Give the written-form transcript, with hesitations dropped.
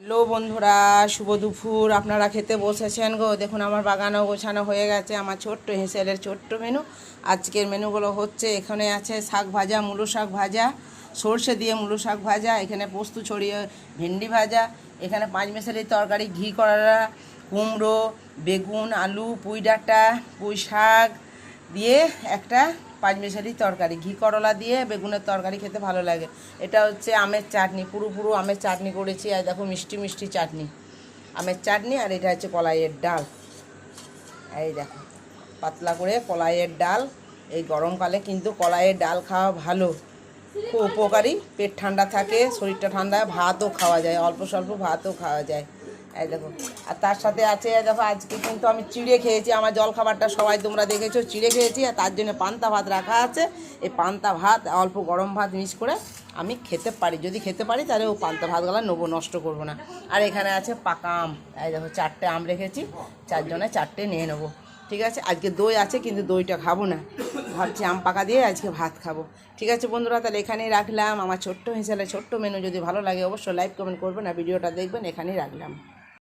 Hello বন্ধুরা, শুভ দুপুর। আপনারা খেতে বসেছেন গো। দেখুন আমার বাগানও গোছানো হয়ে গেছে। আমার ছোট্ট হেঁসেলের ছোট্ট মেনু। আজকের মেনুগুলো হচ্ছে, এখানে আছে শাক ভাজা, মূলো শাক ভাজা, সর্ষে দিয়ে মূলো শাক ভাজা, এখানে পোস্ত ছড়িয়ে ভেন্ডি ভাজা, এখানে পাঁচমেশালি তরকারি, ঘি কড়া, কুমড়ো, বেগুন, আলু, পুঁই ডাঁটা, পুঁই শাক দিয়ে একটা পাঁচমেশালি তরকারি, ঘি করলা দিয়ে বেগুনের তরকারি খেতে ভালো লাগে। এটা হচ্ছে আমের চাটনি, পুরো আমের চাটনি করেছি। আর দেখো মিষ্টি মিষ্টি চাটনি, আমের চাটনি। আর এটা হচ্ছে কলাইয়ের ডাল। এই দেখো পাতলা করে কলাইয়ের ডাল। এই গরমকালে কিন্তু কলাইয়ের ডাল খাওয়া ভালো, খুব উপকারী। পেট ঠান্ডা থাকে, শরীরটা ঠান্ডা, ভাতও খাওয়া যায়, অল্প স্বল্প ভাতও খাওয়া যায়। এই দেখো, আর তার সাথে আছে দেখো, আজকে কিন্তু আমি চিড়ে খেয়েছি। আমার জলখাবারটা সবাই তোমরা দেখেছো, চিড়ে খেয়েছি। আর তার জন্য পান্তা ভাত রাখা আছে। এই পান্তা ভাত অল্প গরম ভাত মিক্স করে আমি খেতে পারি, যদি খেতে পারি তাহলে ও পান্তা ভাতগুলো নেবো, নষ্ট করবো না। আর এখানে আছে পাকা আম। এই দেখো 4টে আম রেখেছি, 4 জনে 4টে নিয়ে নেবো। ঠিক আছে, আজকে দই আছে কিন্তু দইটা খাবো না, ভাবছি আম পাকা দিয়ে আজকে ভাত খাবো। ঠিক আছে বন্ধুরা, তাহলে এখানেই রাখলাম। আমার ছোট্ট হিসেবে ছোট্ট মেনু যদি ভালো লাগে অবশ্যই লাইক কমেন্ট করবেন, আর ভিডিওটা দেখবেন। এখানেই রাখলাম।